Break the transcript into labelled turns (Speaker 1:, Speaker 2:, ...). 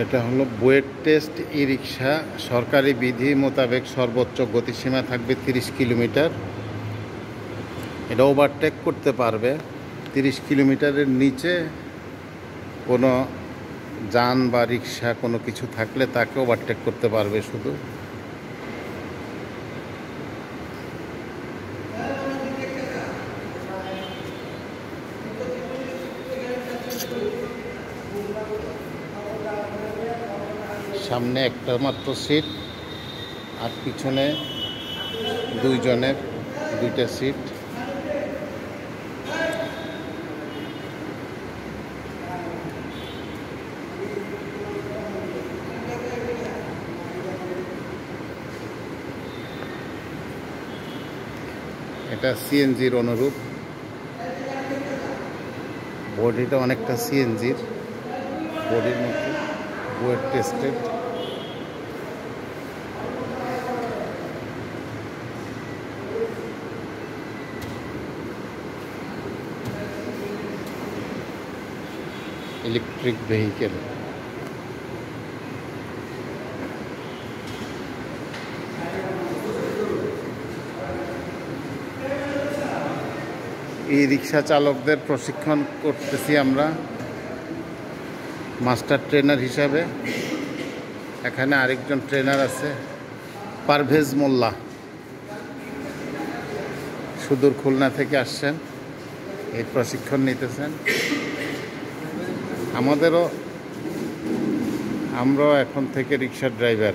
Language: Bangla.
Speaker 1: এটা হলো বুয়েট টেস্ট ই রিক্সা। সরকারি বিধি মোতাবেক সর্বোচ্চ গতিসীমা থাকবে 30 কিলোমিটার। এটা ওভারটেক করতে পারবে। 30 কিলোমিটারের নিচে কোনো যান বা রিক্সা কোনো কিছু থাকলে তাকে ওভারটেক করতে পারবে শুধু। সামনে একটা মাত্র সিট, আর পিছনে দুইজনের দুইটা সিট। এটা সিএনজির অনুরূপ। বডিটা অনেকটা সিএনজির বডির মতো। বুয়েট টেস্টেড। Electric vehicle. এই রিক্সা চালকদের প্রশিক্ষণ করতেছি আমরা মাস্টার ট্রেনার হিসাবে। এখানে আরেকজন ট্রেনার আছে, পারভেজ মোল্লা, সুদূর খুলনা থেকে আসছেন, এই প্রশিক্ষণ নিতেছেন। আমরাও এখন থেকে রিক্সার ড্রাইভার।